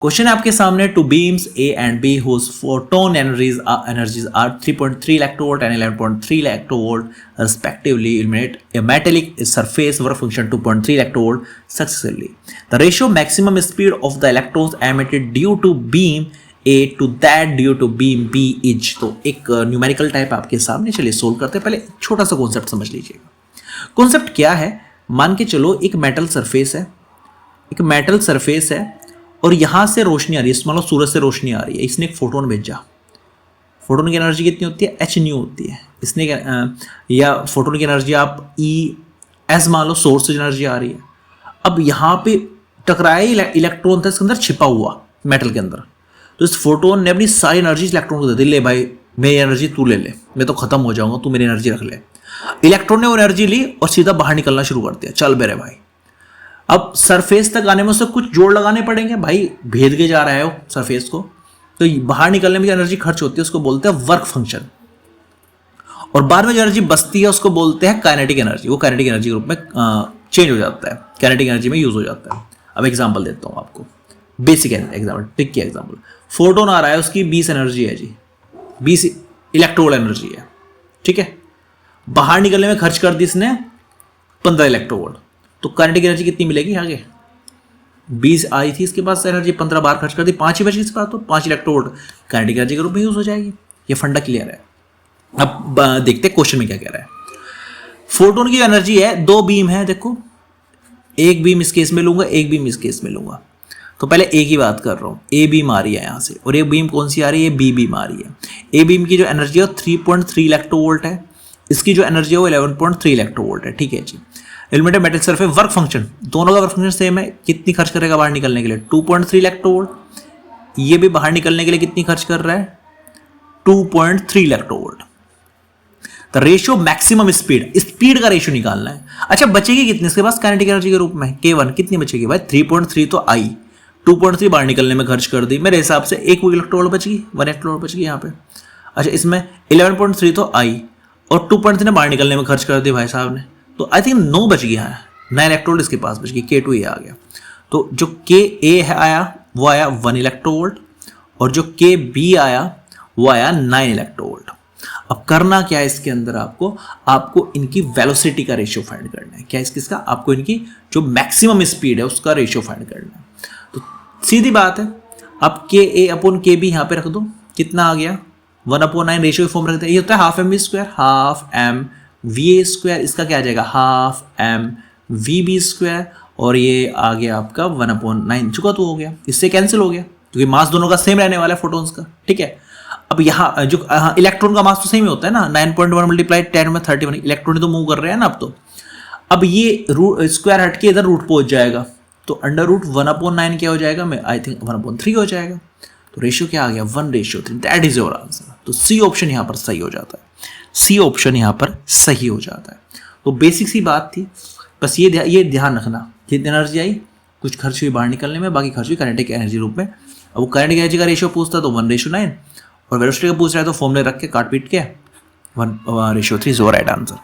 Question है आपके सामने two beams A and B whose photon energies are 3.3 electron and 11.3 electron respectively illuminate a metallic surface work function 2.3 electron successively. The ratio maximum speed of the electrons emitted due to beam A to that due to beam B is. तो एक numerical type आपके सामने, चलिए solve करते हैं। पहले छोटा सा कॉन्सेप्ट समझ लीजिएगा। कॉन्सेप्ट क्या है, मान के चलो एक मेटल सरफेस है, एक मेटल सरफेस है और यहाँ से रोशनी आ रही है, मान लो सूरज से रोशनी आ रही है, इसने एक फोटोन भेजा। फोटोन की एनर्जी कितनी होती है, एच न्यू होती है। इसने या फोटोन की एनर्जी आप ई एस मान लो, सोर्स से एनर्जी आ रही है। अब यहाँ पे टकराया इलेक्ट्रॉन था इसके अंदर छिपा हुआ मेटल के अंदर, तो इस फोटोन ने अपनी सारी एनर्जी इलेक्ट्रॉन को दे दी, ले भाई मेरी एनर्जी तू ले ले, मैं तो खत्म हो जाऊंगा, तू मेरी एनर्जी रख ले। इलेक्ट्रॉन ने वो एनर्जी ली और सीधा बाहर निकलना शुरू कर दिया, चल मेरे भाई। अब सरफेस तक आने में उससे कुछ जोड़ लगाने पड़ेंगे, भाई भेद के जा रहा है वो सरफेस को, तो बाहर निकलने में जो एनर्जी खर्च होती है उसको बोलते हैं वर्क फंक्शन। और बाद में जो एनर्जी बचती है उसको बोलते हैं काइनेटिक एनर्जी। वो काइनेटिक एनर्जी के रूप में चेंज हो जाता है, काइनेटिक एनर्जी में यूज हो जाता है। अब एग्जांपल देता हूँ आपको, बेसिक एग्जांपल, टिक की एग्जांपल। फोटोन आ रहा है, उसकी 20 एनर्जी है जी, 20 इलेक्ट्रोवोल्ट एनर्जी है, ठीक है। बाहर निकलने में खर्च कर दी इसने 15 इलेक्ट्रोवोल्ट, तो काइनेटिक एनर्जी कितनी मिलेगी आगे, 20 आई थी इसके पास एनर्जी, 15 बार खर्च कर दी, 5 ही बची इसके पास, तो 5 इलेक्ट्रोवोल्ट काइनेटिक एनर्जी के रूप में यूज हो जाएगी। ये फंडा क्लियर है। अब देखते हैं क्वेश्चन में क्या कह रहा है। फोटोन की एनर्जी है, 2 बीम है, देखो एक बीम इस केस में लूंगा, एक बीम इस केस में लूंगा। तो पहले ए की बात कर रहा हूँ, ए बीम आ रही है यहाँ से, और एक बीम कौन सी आ रही है, बी बीम आ रही है। ए बीम की जो एनर्जी है 3.3 इलेक्ट्रोवोल्ट है, इसकी जो एनर्जी है वो 11.3 इलेक्ट्रोवोल्ट है, ठीक है जी। Illuminated metal surface work function, दोनों का वर्क फंक्शन सेम है। कितनी खर्च करेगा बाहर निकलने के लिए, 2.3 इलेक्ट्रोवोल्ट। ये भी बाहर निकलने के लिए कितनी खर्च कर रहा है, 2.3 electronvolt. The ratio maximum speed, speed का रेशियो निकालना है। अच्छा बचेगी कितनी इसके पास काइनेटिक एनर्जी के रूप में, K1 कितनी बचेगी भाई, 3.3 तो आई, 2.3 बाहर निकलने में खर्च कर दी, मेरे हिसाब से 1 इलेक्ट्रोवोल्ट बच गई, 1 इलेक्ट्रोवोल्ट बच गई यहाँ पे। अच्छा इसमें 11.3 तो आई और 2.3 ने बाहर निकलने में खर्च कर दी भाई साहब ने, तो आई थिंक 9 बच गया है, 9 इलेक्ट्रोवोल्ट इसके पास बच गई, K2 ये आ गया। तो जो Ka है आया वो आया 1 इलेक्ट्रोवोल्ट, और जो Kb आया वो आया 9 इलेक्ट्रोवोल्ट। अब करना क्या है इसके अंदर, आपको इनकी वेलोसिटी का रेशियो फाइंड करना है। क्या इसका, आपको इनकी जो मैक्सिमम स्पीड है उसका रेशियो फाइंड करना है। तो सीधी बात है, आप Ka/Kb यहाँ पे रख दो, कितना आ गया 1/9, रेशियो फॉर्म रखते हैं, ये होता है हाफ mv², हाफ mva², इसका क्या आ जाएगा हाफ mvb², और ये आ गया आपका 1/9, चुका तो हो गया, इससे कैंसिल हो गया क्योंकि मास दोनों का सेम रहने वाला है फोटोन्स का, ठीक है। अब यहाँ जो इलेक्ट्रॉन का मास तो सेम ही होता है ना, 9.1 × 10 में 31 इलेक्ट्रॉन तो मूव कर रहे हैं ना। अब ये स्क्वायर हट के इधर रूट पहुंच जाएगा, तो √1/9 क्या हो जाएगा, मैं आई थिंक 1/3 हो जाएगा। तो रेशियो क्या आ गया, 1:3, दैट इज योर आंसर। तो सी ऑप्शन यहाँ पर सही हो जाता है, सी ऑप्शन यहाँ पर सही हो जाता है। तो बेसिक सी बात थी, बस ये ध्यान रखना, कितनी एनर्जी आई, कुछ खर्च हुई बाहर निकलने में, बाकी खर्च हुई काइनेटिक एनर्जी रूप में। अब वो काइनेटिक एनर्जी का रेशियो पूछता है तो 1:9, और वेलोसिटी का पूछ रहा है तो फॉर्मूले रख के काट पीट के 1:3 इज योर राइट आंसर।